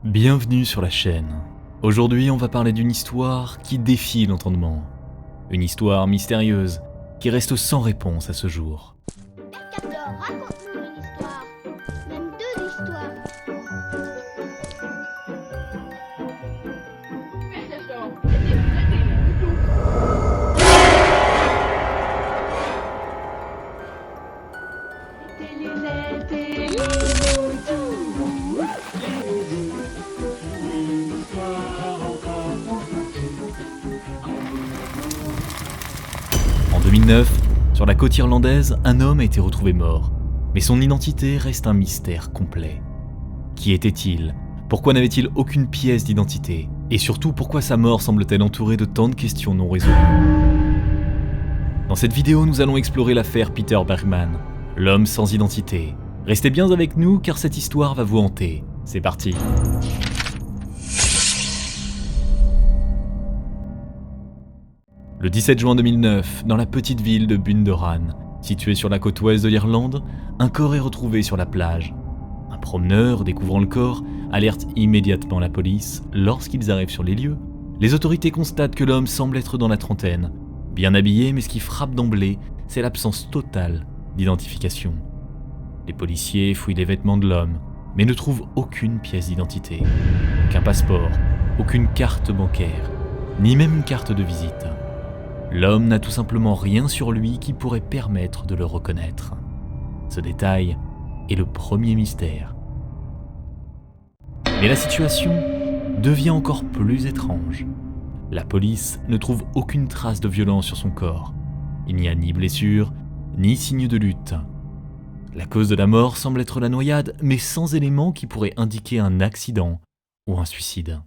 Bienvenue sur la chaîne. Aujourd'hui, on va parler d'une histoire qui défie l'entendement. Une histoire mystérieuse qui reste sans réponse à ce jour. Carter, raconte-nous une histoire. Même deux histoires. En 2009, sur la côte irlandaise, un homme a été retrouvé mort. Mais son identité reste un mystère complet. Qui était-il ? Pourquoi n'avait-il aucune pièce d'identité ? Et surtout, pourquoi sa mort semble-t-elle entourée de tant de questions non résolues ? Dans cette vidéo, nous allons explorer l'affaire Peter Bergman, l'homme sans identité. Restez bien avec nous car cette histoire va vous hanter. C'est parti. Le 17 juin 2009, dans la petite ville de Bundoran, située sur la côte ouest de l'Irlande, un corps est retrouvé sur la plage. Un promeneur, découvrant le corps, alerte immédiatement la police. Lorsqu'ils arrivent sur les lieux, les autorités constatent que l'homme semble être dans la trentaine. Bien habillé, mais ce qui frappe d'emblée, c'est l'absence totale d'identification. Les policiers fouillent les vêtements de l'homme, mais ne trouvent aucune pièce d'identité, aucun passeport, aucune carte bancaire, ni même une carte de visite. L'homme n'a tout simplement rien sur lui qui pourrait permettre de le reconnaître. Ce détail est le premier mystère. Mais la situation devient encore plus étrange. La police ne trouve aucune trace de violence sur son corps. Il n'y a ni blessure, ni signe de lutte. La cause de la mort semble être la noyade, mais sans éléments qui pourraient indiquer un accident ou un suicide.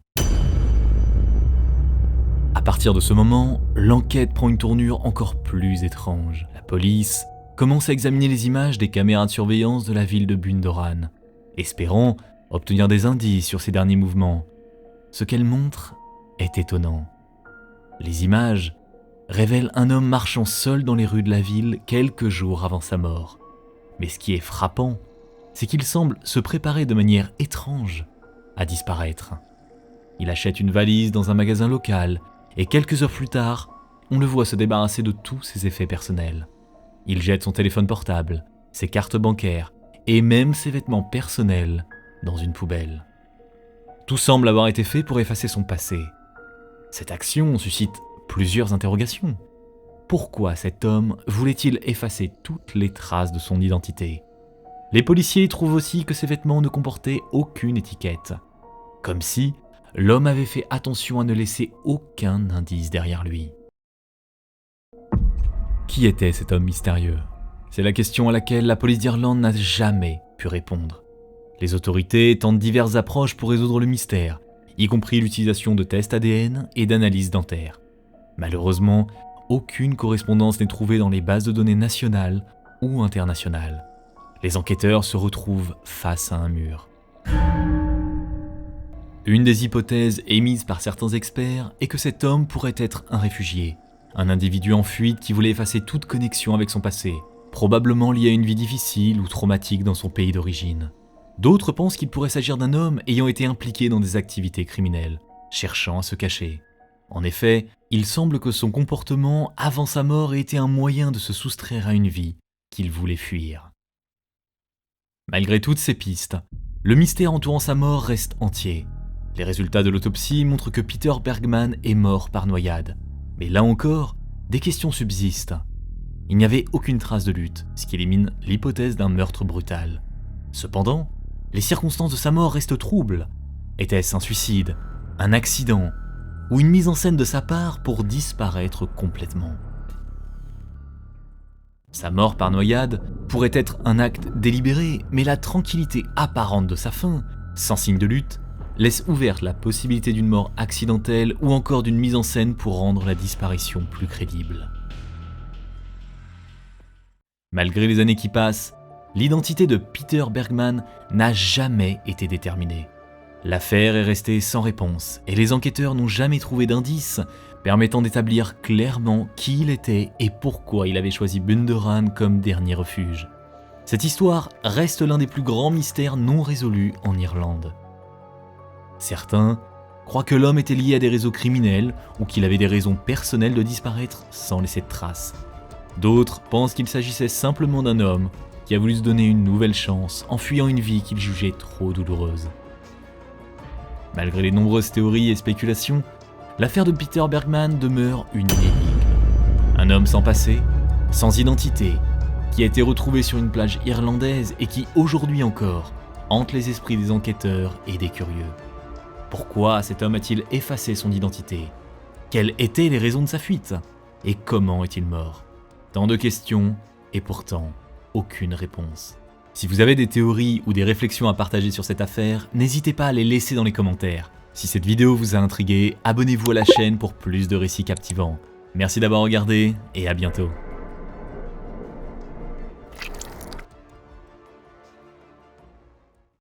À partir de ce moment, l'enquête prend une tournure encore plus étrange. La police commence à examiner les images des caméras de surveillance de la ville de Bundoran, espérant obtenir des indices sur ses derniers mouvements. Ce qu'elles montrent est étonnant. Les images révèlent un homme marchant seul dans les rues de la ville quelques jours avant sa mort. Mais ce qui est frappant, c'est qu'il semble se préparer de manière étrange à disparaître. Il achète une valise dans un magasin local et quelques heures plus tard, on le voit se débarrasser de tous ses effets personnels. Il jette son téléphone portable, ses cartes bancaires et même ses vêtements personnels dans une poubelle. Tout semble avoir été fait pour effacer son passé. Cette action suscite plusieurs interrogations. Pourquoi cet homme voulait-il effacer toutes les traces de son identité ? Les policiers trouvent aussi que ses vêtements ne comportaient aucune étiquette, comme si l'homme avait fait attention à ne laisser aucun indice derrière lui. Qui était cet homme mystérieux ? C'est la question à laquelle la police d'Irlande n'a jamais pu répondre. Les autorités tentent diverses approches pour résoudre le mystère, y compris l'utilisation de tests ADN et d'analyses dentaires. Malheureusement, aucune correspondance n'est trouvée dans les bases de données nationales ou internationales. Les enquêteurs se retrouvent face à un mur. Une des hypothèses émises par certains experts est que cet homme pourrait être un réfugié, un individu en fuite qui voulait effacer toute connexion avec son passé, probablement lié à une vie difficile ou traumatique dans son pays d'origine. D'autres pensent qu'il pourrait s'agir d'un homme ayant été impliqué dans des activités criminelles, cherchant à se cacher. En effet, il semble que son comportement avant sa mort ait été un moyen de se soustraire à une vie qu'il voulait fuir. Malgré toutes ces pistes, le mystère entourant sa mort reste entier. Les résultats de l'autopsie montrent que Peter Bergman est mort par noyade. Mais là encore, des questions subsistent. Il n'y avait aucune trace de lutte, ce qui élimine l'hypothèse d'un meurtre brutal. Cependant, les circonstances de sa mort restent troubles. Était-ce un suicide, un accident, ou une mise en scène de sa part pour disparaître complètement ? Sa mort par noyade pourrait être un acte délibéré, mais la tranquillité apparente de sa fin, sans signe de lutte, laisse ouverte la possibilité d'une mort accidentelle ou encore d'une mise en scène pour rendre la disparition plus crédible. Malgré les années qui passent, l'identité de Peter Bergman n'a jamais été déterminée. L'affaire est restée sans réponse et les enquêteurs n'ont jamais trouvé d'indices permettant d'établir clairement qui il était et pourquoi il avait choisi Bundoran comme dernier refuge. Cette histoire reste l'un des plus grands mystères non résolus en Irlande. Certains croient que l'homme était lié à des réseaux criminels ou qu'il avait des raisons personnelles de disparaître sans laisser de traces. D'autres pensent qu'il s'agissait simplement d'un homme qui a voulu se donner une nouvelle chance en fuyant une vie qu'il jugeait trop douloureuse. Malgré les nombreuses théories et spéculations, l'affaire de Peter Bergman demeure une énigme. Un homme sans passé, sans identité, qui a été retrouvé sur une plage irlandaise et qui, aujourd'hui encore, hante les esprits des enquêteurs et des curieux. Pourquoi cet homme a-t-il effacé son identité? Quelles étaient les raisons de sa fuite? Et comment est-il mort? Tant de questions, et pourtant, aucune réponse. Si vous avez des théories ou des réflexions à partager sur cette affaire, n'hésitez pas à les laisser dans les commentaires. Si cette vidéo vous a intrigué, abonnez-vous à la chaîne pour plus de récits captivants. Merci d'avoir regardé, et à bientôt.